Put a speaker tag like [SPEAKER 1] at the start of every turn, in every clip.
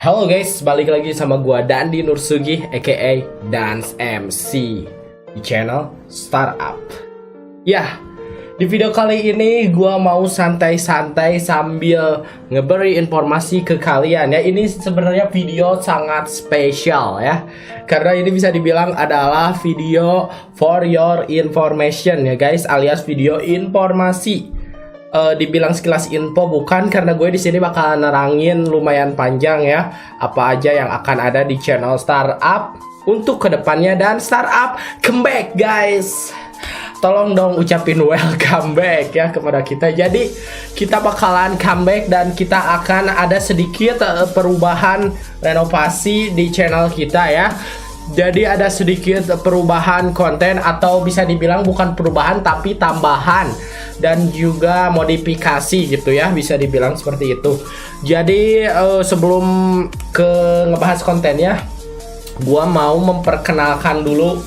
[SPEAKER 1] Halo guys, balik lagi sama gua Dandi Nursugi aka Dance MC di channel Startup. Ya, di video kali ini gua mau santai-santai sambil ngeberi informasi ke kalian ya. Ini sebenarnya video sangat spesial ya. Karena ini bisa dibilang adalah video for your information ya guys, alias video informasi. Dibilang sekilas info bukan, karena gue di sini bakal nerangin lumayan panjang ya apa aja yang akan ada di channel Startup untuk kedepannya. Dan Startup comeback guys, tolong dong ucapin welcome back ya kepada kita. Jadi kita bakalan comeback dan kita akan ada sedikit perubahan renovasi di channel kita ya. Jadi ada sedikit perubahan konten, atau bisa dibilang bukan perubahan tapi tambahan dan juga modifikasi gitu ya, bisa dibilang seperti itu. Jadi sebelum ke ngebahas kontennya, gua mau memperkenalkan dulu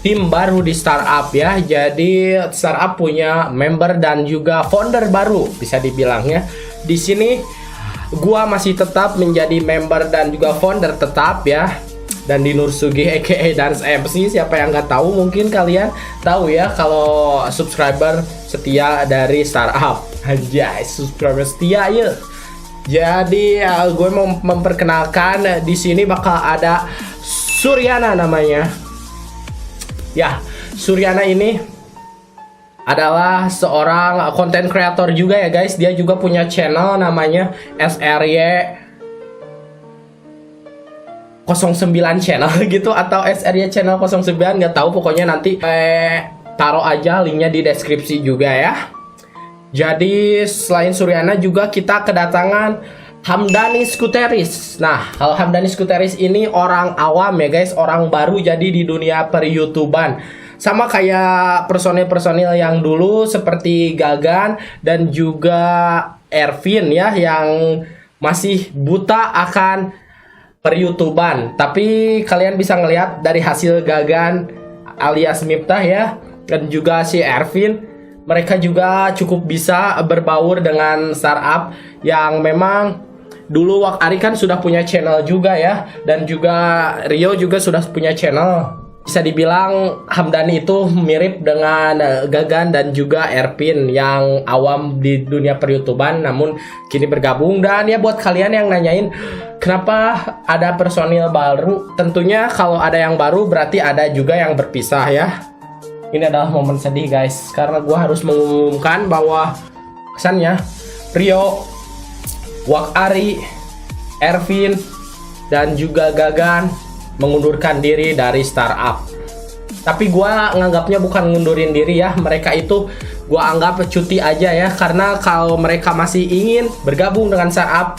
[SPEAKER 1] tim baru di Startup ya. Jadi Startup punya member dan juga founder baru bisa dibilangnya. Di sini gua masih tetap menjadi member dan juga founder tetap ya. Dan di Nursugi aka Dance MC, siapa yang nggak tahu, mungkin kalian tahu ya kalau subscriber setia dari Startup. Anjay, subscriber setia ya. Jadi gue mau memperkenalkan, di sini bakal ada Suryana namanya. Ya, Suryana ini adalah seorang content creator juga ya guys. Dia juga punya channel namanya SRY 09 channel gitu, atau SRY channel 09, nggak tahu, pokoknya nanti taruh aja linknya di deskripsi juga ya. Jadi selain Suryana juga kita kedatangan Hamdani Skuteris. Nah, kalau Hamdani Skuteris ini orang awam ya guys, orang baru jadi di dunia per-YouTuban. Sama kayak personil-personil yang dulu seperti Gagan dan juga Ervin ya, yang masih buta akan per-YouTuban. Tapi kalian bisa ngelihat dari hasil Gagan alias Miftah ya, dan juga si Ervin, mereka juga cukup bisa berbaur dengan Startup yang memang dulu Wak Ari kan sudah punya channel juga ya, dan juga Rio juga sudah punya channel. Bisa dibilang Hamdani itu mirip dengan Gagan dan juga Ervin yang awam di dunia per-YouTuban namun kini bergabung. Dan ya buat kalian yang nanyain kenapa ada personil baru, tentunya kalau ada yang baru berarti ada juga yang berpisah ya. Ini adalah momen sedih guys, karena gue harus mengumumkan bahwa kesannya Rio, Wak Ari, Ervin, dan juga Gagan mengundurkan diri dari Startup. Tapi gue nganggapnya bukan ngundurin diri ya, mereka itu gue anggap cuti aja ya. Karena kalau mereka masih ingin bergabung dengan Startup,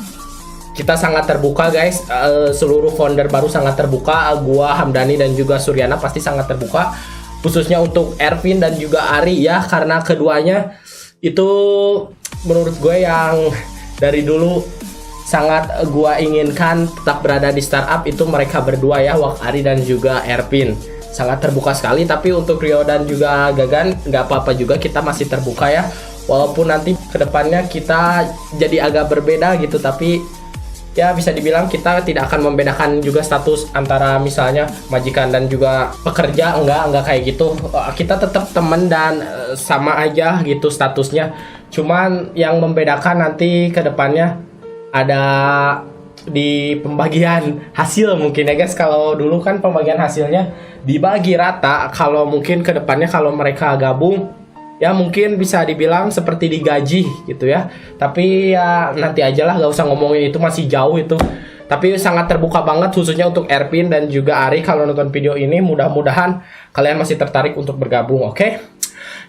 [SPEAKER 1] kita sangat terbuka guys. Seluruh founder baru sangat terbuka. Gue, Hamdani, dan juga Suryana pasti sangat terbuka, khususnya untuk Ervin dan juga Ari ya, karena keduanya itu menurut gue yang dari dulu sangat gua inginkan tetap berada di Startup itu mereka berdua ya, Wak Ari dan juga Ervin. Sangat terbuka sekali. Tapi untuk Rio dan juga Gagan nggak apa-apa juga, kita masih terbuka ya. Walaupun nanti kedepannya kita jadi agak berbeda gitu, tapi ya bisa dibilang kita tidak akan membedakan juga status antara misalnya majikan dan juga pekerja, enggak kayak gitu. Kita tetap teman dan sama aja gitu statusnya. Cuman yang membedakan nanti kedepannya ada di pembagian hasil mungkin ya guys. Kalau dulu kan pembagian hasilnya dibagi rata, kalau mungkin kedepannya kalau mereka gabung ya mungkin bisa dibilang seperti digaji gitu ya. Tapi ya nanti aja lah, gak usah ngomongin itu, masih jauh itu. Tapi sangat terbuka banget khususnya untuk Ervin dan juga Ari. Kalau nonton video ini mudah-mudahan kalian masih tertarik untuk bergabung, oke?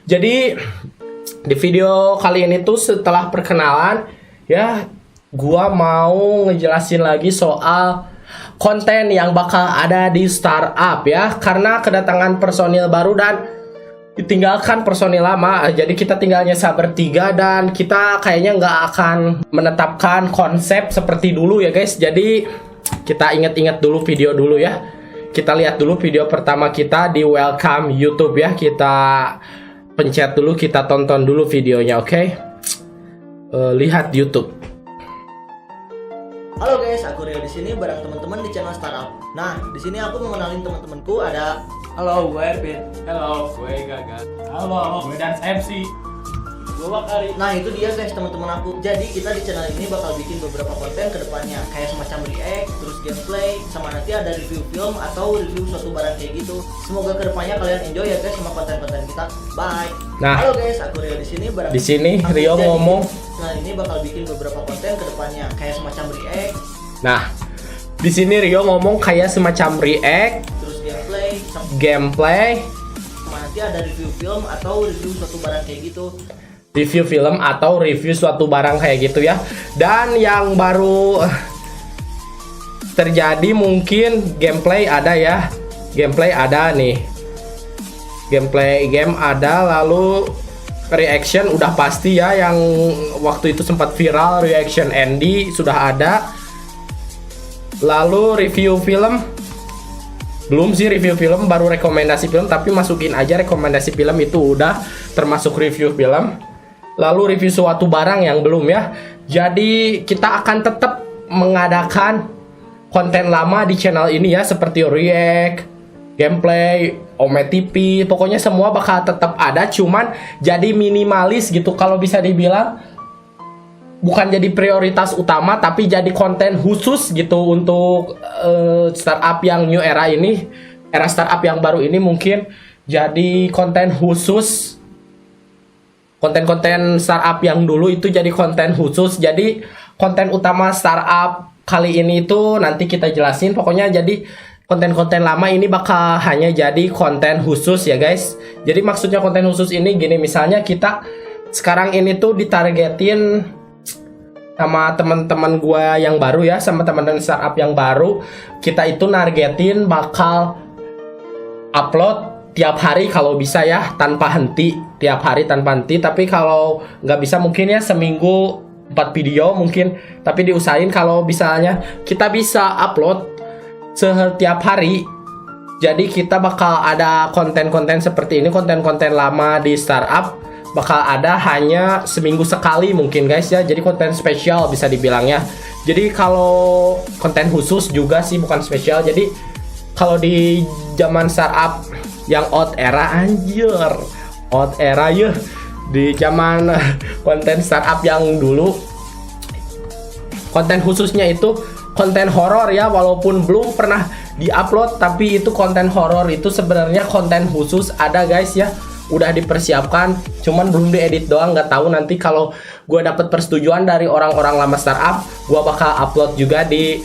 [SPEAKER 1] Jadi di video kali ini tuh setelah perkenalan ya, gua mau ngejelasin lagi soal konten yang bakal ada di Startup ya. Karena kedatangan personil baru dan ditinggalkan personil lama, jadi kita tinggalnya bertiga dan kita kayaknya nggak akan menetapkan konsep seperti dulu ya guys. Jadi kita ingat-ingat dulu video dulu ya. Kita lihat dulu video pertama kita di Welcome YouTube ya. Kita pencet dulu, kita tonton dulu videonya, oke? Lihat YouTube.
[SPEAKER 2] Halo guys, aku Rio di sini bareng teman-teman di channel Startup. Nah, di sini aku mau kenalin teman-temanku ada.
[SPEAKER 3] Halo, gue Ervin.
[SPEAKER 4] Halo, gue Gaga.
[SPEAKER 3] Halo, gue Dance MC.
[SPEAKER 4] Gue Bakari.
[SPEAKER 2] Nah, itu dia guys teman-teman aku. Jadi kita di channel ini bakal bikin beberapa konten ke depannya, kayak semacam react, terus gameplay, sama nanti ada review film atau review suatu barang kayak gitu. Semoga ke depannya kalian enjoy ya guys sama konten-konten kita. Bye.
[SPEAKER 1] Nah,
[SPEAKER 2] halo guys, aku Rio di sini bareng.
[SPEAKER 1] di sini
[SPEAKER 2] aku.
[SPEAKER 1] Rio
[SPEAKER 2] Jadi,
[SPEAKER 1] ngomong.
[SPEAKER 2] Nah, ini bakal bikin beberapa konten ke depannya, kayak semacam react,
[SPEAKER 1] Nah, di sini Rio ngomong kayak semacam react,
[SPEAKER 2] terus gameplay,
[SPEAKER 1] gameplay,
[SPEAKER 2] sama nanti ada review film atau review suatu barang kayak gitu.
[SPEAKER 1] review film atau review suatu barang kayak gitu ya. Dan yang baru terjadi mungkin gameplay ada ya. Gameplay ada nih. Gameplay game ada, lalu reaction udah pasti ya, yang waktu itu sempat viral reaction Andy sudah ada. Lalu review film belum sih, review film baru rekomendasi film, tapi masukin aja rekomendasi film itu udah termasuk review film. Lalu review suatu barang yang belum ya. Jadi kita akan tetap mengadakan konten lama di channel ini ya, seperti react, gameplay, Ome TV, pokoknya semua bakal tetap ada, cuman jadi minimalis gitu kalau bisa dibilang. Bukan jadi prioritas utama, tapi jadi konten khusus gitu untuk startup yang new era ini, era startup yang baru ini mungkin jadi konten khusus. Konten-konten startup yang dulu itu jadi konten khusus. Jadi konten utama startup kali ini itu nanti kita jelasin. Pokoknya jadi konten-konten lama ini bakal hanya jadi konten khusus ya guys. Jadi maksudnya konten khusus ini gini, misalnya kita sekarang ini tuh ditargetin sama teman-teman gua yang baru ya, sama teman-teman startup yang baru. Kita itu nargetin bakal upload tiap hari kalau bisa ya, tanpa henti, tiap hari tanpa henti. Tapi kalau nggak bisa mungkin ya seminggu 4 video mungkin, tapi diusahain kalau misalnya kita bisa upload setiap hari. Jadi kita bakal ada konten-konten seperti ini, konten-konten lama di startup bakal ada hanya seminggu sekali mungkin guys ya. Jadi konten spesial bisa dibilangnya. Jadi kalau konten khusus juga sih, bukan spesial. Jadi kalau di zaman startup yang out era, anjir, out era ya, di zaman konten startup yang dulu, konten khususnya itu konten horor ya, walaupun belum pernah diupload, tapi itu konten horor itu sebenarnya konten khusus ada guys ya, udah dipersiapkan, cuman belum diedit doang. Nggak tahu nanti kalau gue dapet persetujuan dari orang-orang lama startup, gue bakal upload juga di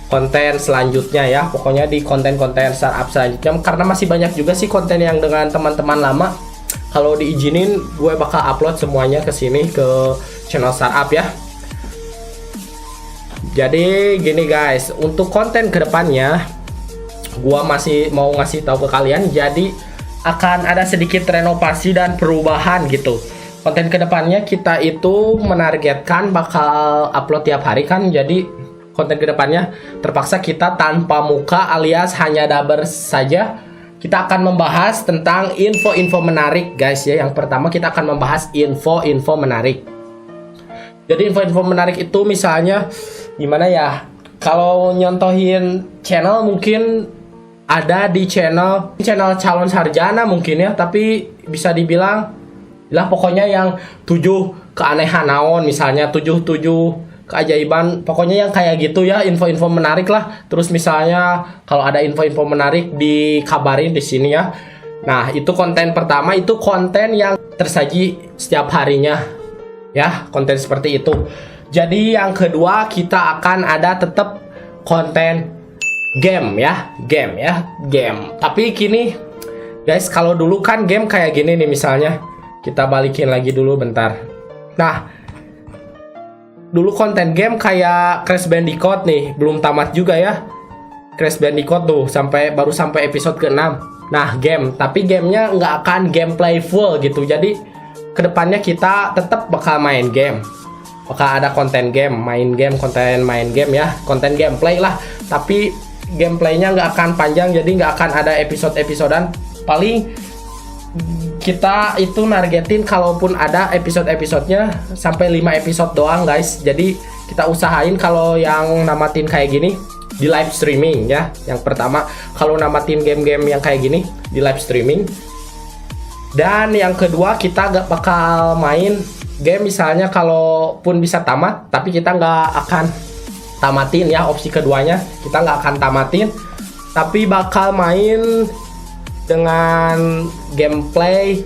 [SPEAKER 1] konten selanjutnya ya. Pokoknya di konten-konten startup selanjutnya, karena masih banyak juga sih konten yang dengan teman-teman lama. Kalau diizinin gue bakal upload semuanya ke sini, ke channel startup ya. Jadi gini guys, untuk konten kedepannya gue masih mau ngasih tahu ke kalian. Jadi akan ada sedikit renovasi dan perubahan gitu. Konten kedepannya kita itu menargetkan bakal upload tiap hari kan. Jadi konten kedepannya terpaksa kita tanpa muka alias hanya daber saja. Kita akan membahas tentang info-info menarik guys ya. Yang pertama kita akan membahas info-info menarik. Jadi info-info menarik itu misalnya gimana ya, kalau nyontohin channel mungkin ada di channel calon sarjana mungkin ya, tapi bisa dibilang lah pokoknya yang 7 keanehan naon, misalnya 7 keajaiban, pokoknya yang kayak gitu ya, info-info menarik lah. Terus misalnya kalau ada info-info menarik dikabarin di sini ya. Nah, itu konten pertama, itu konten yang tersaji setiap harinya ya, konten seperti itu. Jadi yang kedua kita akan ada tetap konten game ya, game. Tapi kini guys, kalau dulu kan game kayak gini nih, misalnya kita balikin lagi dulu bentar. Nah, dulu konten game kayak Crash Bandicoot nih, belum tamat juga ya. Crash Bandicoot tuh baru sampai episode ke-6. Nah, game, tapi gamenya nggak akan gameplay full gitu. Jadi kedepannya kita tetap bakal main game. Bakal ada konten game, konten main game ya, konten gameplay lah. Tapi gameplaynya nggak akan panjang, jadi nggak akan ada episode-episodan. Paling kita itu nargetin kalaupun ada episode-episodenya sampai 5 episode doang guys. Jadi kita usahain kalau yang namatin kayak gini di live streaming ya. Yang pertama kalau namatin game-game yang kayak gini di live streaming. Dan yang kedua kita gak bakal main game misalnya kalaupun bisa tamat, tapi kita nggak akan tamatin ya. Opsi keduanya kita nggak akan tamatin, tapi bakal main dengan gameplay.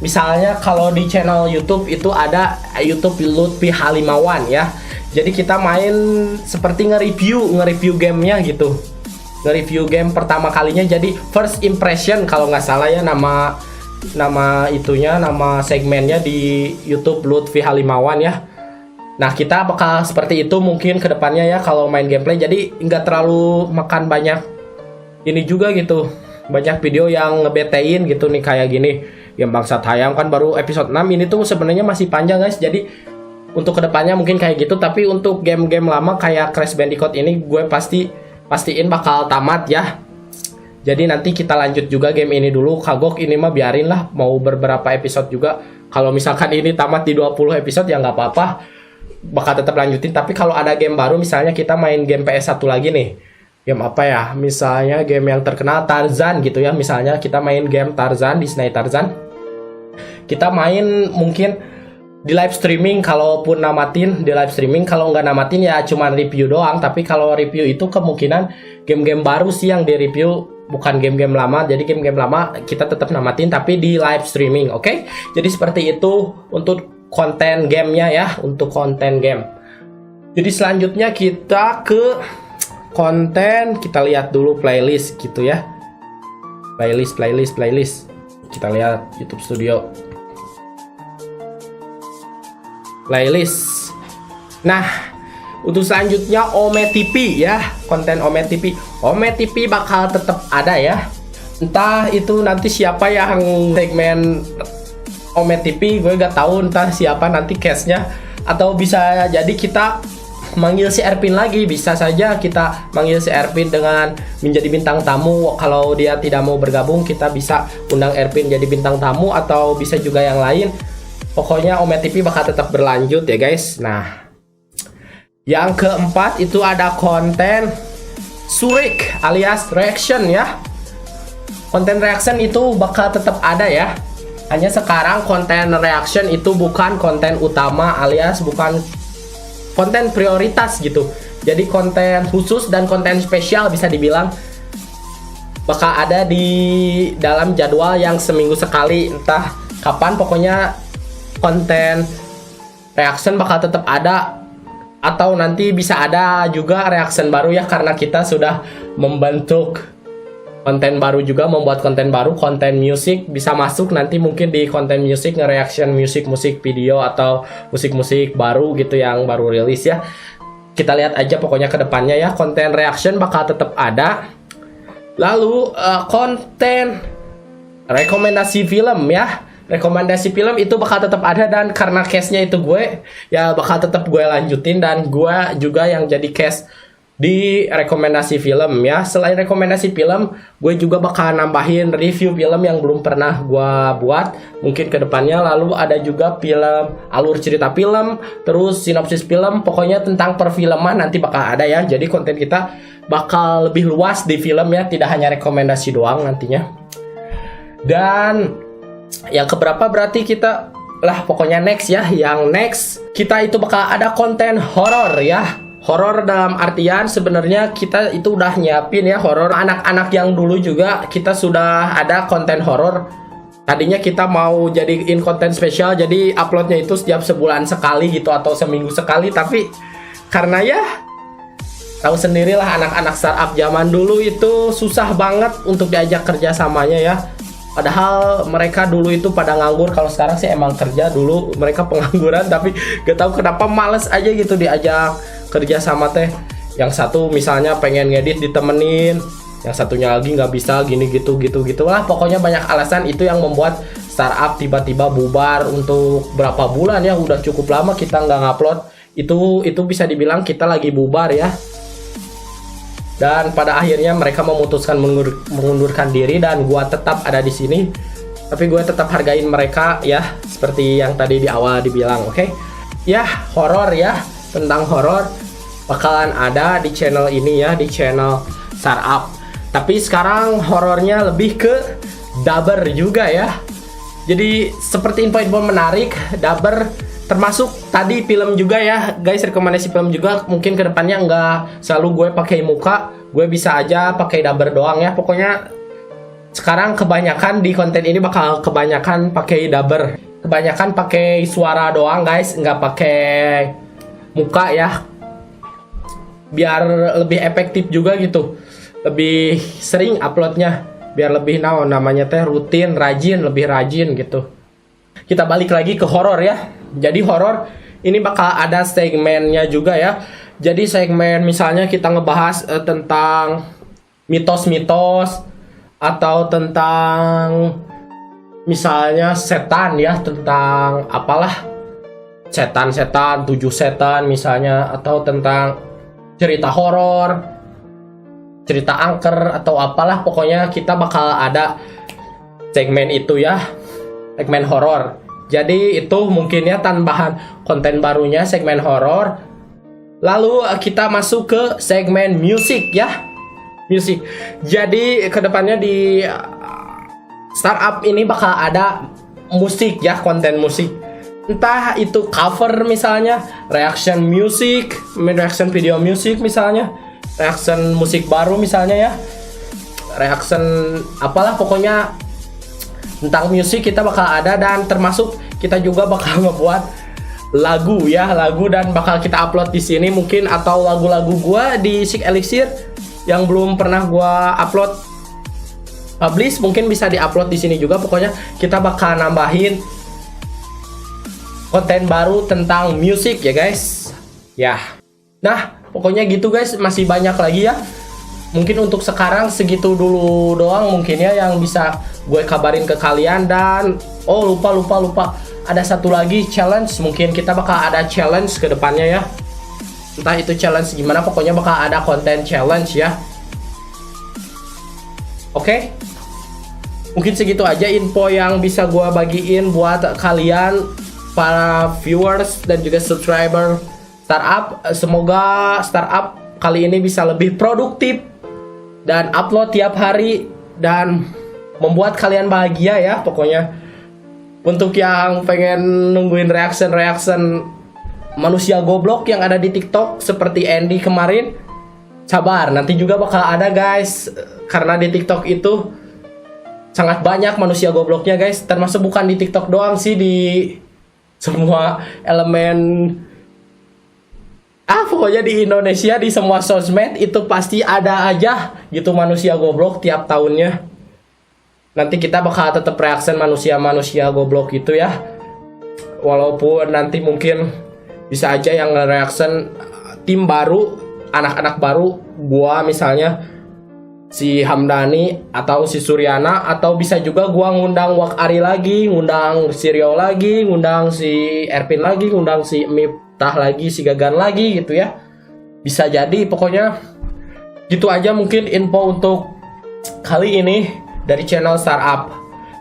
[SPEAKER 1] Misalnya kalau di channel YouTube itu ada YouTube Lutfi Halimawan ya. Jadi kita main seperti nge-review gamenya gitu. Nge-review game pertama kalinya, jadi first impression kalau nggak salah ya nama itunya, nama segmennya di YouTube Lutfi Halimawan ya. Nah kita bakal seperti itu mungkin kedepannya ya kalau main gameplay. Jadi nggak terlalu makan banyak ini juga gitu, banyak video yang ngebetein gitu nih kayak gini. Game Bangsat Hayam kan baru episode 6, ini tuh sebenarnya masih panjang guys. Jadi untuk kedepannya mungkin kayak gitu. Tapi untuk game-game lama kayak Crash Bandicoot ini gue pastiin bakal tamat ya. Jadi nanti kita lanjut juga game ini dulu. Kagok ini mah biarin lah, mau beberapa episode juga. Kalau misalkan ini tamat di 20 episode ya nggak apa-apa, bakal tetap lanjutin. Tapi kalau ada game baru, misalnya kita main game PS1 lagi nih, game apa ya, misalnya game yang terkenal Tarzan gitu ya. Misalnya kita main game Tarzan, Disney Tarzan, kita main mungkin di live streaming. Kalaupun namatin di live streaming, kalau nggak namatin ya cuman review doang. Tapi kalau review itu kemungkinan game-game baru sih yang di review, bukan game-game lama. Jadi game-game lama kita tetap namatin tapi di live streaming, oke? Jadi seperti itu untuk konten gamenya ya, untuk konten game. Jadi selanjutnya kita ke konten, kita lihat dulu playlist gitu ya. Playlist. Kita lihat YouTube Studio. Playlist. Nah, untuk selanjutnya Ome TV ya, konten Ome TV. Ome TV bakal tetap ada ya. Entah itu nanti siapa yang segmen Ome TV, gue gak tahu entah siapa nanti case-nya. Atau bisa jadi kita manggil si Erpin lagi, bisa saja kita manggil si Erpin dengan menjadi bintang tamu. Kalau dia tidak mau bergabung, kita bisa undang Erpin jadi bintang tamu, atau bisa juga yang lain. Pokoknya Ome TV bakal tetap berlanjut ya guys. Nah, yang keempat itu ada konten Surik alias reaction ya. Konten reaction itu bakal tetap ada ya. Hanya sekarang konten reaction itu bukan konten utama alias bukan konten prioritas gitu. Jadi konten khusus dan konten spesial bisa dibilang bakal ada di dalam jadwal yang seminggu sekali, entah kapan. Pokoknya konten reaction bakal tetap ada, atau nanti bisa ada juga reaction baru ya, karena kita sudah membentuk konten baru juga, membuat konten baru, konten musik bisa masuk nanti mungkin di konten musik, nge-reaction musik video atau musik baru gitu yang baru rilis ya. Kita lihat aja pokoknya ke depannya ya, konten reaction bakal tetap ada. Lalu konten rekomendasi film ya. Rekomendasi film itu bakal tetap ada, dan karena case-nya itu gue ya bakal tetap gue lanjutin, dan gue juga yang jadi case di rekomendasi film ya. Selain rekomendasi film, gue juga bakal nambahin review film yang belum pernah gue buat mungkin ke depannya. Lalu ada juga film, alur cerita film, terus sinopsis film, pokoknya tentang perfilman nanti bakal ada ya. Jadi konten kita bakal lebih luas di film ya, tidak hanya rekomendasi doang nantinya. Dan yang keberapa berarti kita lah, pokoknya next ya. Yang next kita itu bakal ada konten horor ya. Horor dalam artian sebenarnya kita itu udah nyiapin ya horor anak-anak yang dulu juga kita sudah ada konten horor. Tadinya kita mau jadiin konten spesial, jadi uploadnya itu setiap sebulan sekali gitu atau seminggu sekali. Tapi karena ya tahu sendirilah anak-anak startup zaman dulu itu susah banget untuk diajak kerja samanya ya. Padahal mereka dulu itu pada nganggur. Kalau sekarang sih emang kerja, dulu mereka pengangguran. Tapi gak tahu kenapa males aja gitu diajak kerja sama teh. Yang satu misalnya pengen ngedit ditemenin, yang satunya lagi nggak bisa gini gitu lah. Pokoknya banyak alasan, itu yang membuat startup tiba-tiba bubar untuk berapa bulan ya. Udah cukup lama kita nggak ngupload. Itu bisa dibilang kita lagi bubar ya. Dan pada akhirnya mereka memutuskan mengundurkan diri, dan gua tetap ada di sini. tapi gue tetap hargain mereka ya, seperti yang tadi di awal dibilang, oke? Ya, horor ya, tentang horor bakalan ada di channel ini ya, di channel Startup. Tapi sekarang horornya lebih ke dubber juga ya. Jadi seperti info-info menarik, dubber termasuk tadi film juga ya guys, rekomendasi film juga. Mungkin kedepannya nggak selalu gue pakai muka, gue bisa aja pakai dubber doang ya. Pokoknya sekarang kebanyakan di konten ini bakal kebanyakan pakai dubber, kebanyakan pakai suara doang guys, nggak pakai muka ya, biar lebih efektif juga gitu, lebih sering uploadnya, biar lebih namanya teh rutin, rajin, lebih rajin gitu. Kita balik lagi ke horor ya. Jadi horor ini bakal ada segmennya juga ya. Jadi segmen misalnya kita ngebahas tentang mitos-mitos atau tentang misalnya setan ya, tentang apalah setan-setan, 7 setan misalnya, atau tentang cerita horor, cerita angker atau apalah, pokoknya kita bakal ada segmen itu ya, segmen horor. Jadi itu mungkin ya tambahan konten barunya, segmen horor. Lalu kita masuk ke segmen musik ya, musik. Jadi kedepannya di Startup ini bakal ada musik ya, konten musik. Entah itu cover misalnya, reaction music, reaction video music misalnya, reaction musik baru misalnya ya, reaction apalah pokoknya tentang musik kita bakal ada. Dan termasuk kita juga bakal ngebuat lagu ya, lagu, dan bakal kita upload di sini mungkin, atau lagu-lagu gua di Sick Elixir yang belum pernah gua upload publish mungkin bisa diupload di sini juga. Pokoknya kita bakal nambahin konten baru tentang musik ya guys. Ya. Nah, pokoknya gitu guys, masih banyak lagi ya. Mungkin untuk sekarang segitu dulu doang mungkin ya yang bisa gue kabarin ke kalian. Dan oh lupa. Ada satu lagi challenge, mungkin kita bakal ada challenge ke depannya ya. Entah itu challenge gimana, pokoknya bakal ada konten challenge ya. Oke? Mungkin segitu aja info yang bisa gue bagiin buat kalian para viewers dan juga subscriber Startup. Semoga Startup kali ini bisa lebih produktif dan upload tiap hari dan membuat kalian bahagia ya pokoknya. Untuk yang pengen nungguin reaction manusia goblok yang ada di TikTok seperti Andy kemarin, sabar, nanti juga bakal ada guys. Karena di TikTok itu sangat banyak manusia gobloknya guys, termasuk bukan di TikTok doang sih, di semua elemen pokoknya di Indonesia, di semua sosmed itu pasti ada aja gitu manusia goblok tiap tahunnya. Nanti kita bakal tetap reaction manusia goblok itu ya, walaupun nanti mungkin bisa aja yang reaction tim baru, anak-anak baru, gua misalnya si Hamdani atau si Suryana, atau bisa juga gua ngundang Wak Ari lagi, ngundang si Rio lagi, ngundang si Erpin lagi, ngundang si Miftah lagi, si Gagan lagi gitu ya. Bisa jadi, pokoknya gitu aja mungkin info untuk kali ini dari channel Startup.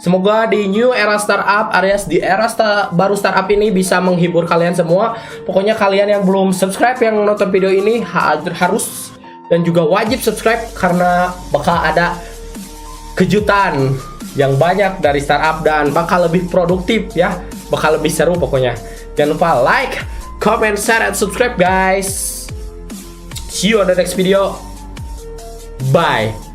[SPEAKER 1] Semoga di new era Startup alias di era baru Startup ini bisa menghibur kalian semua. Pokoknya kalian yang belum subscribe, yang nonton video ini harus dan juga wajib subscribe, karena bakal ada kejutan yang banyak dari Startup dan bakal lebih produktif ya, bakal lebih seru pokoknya. Jangan lupa like, comment, share, and subscribe guys. See you on the next video. Bye.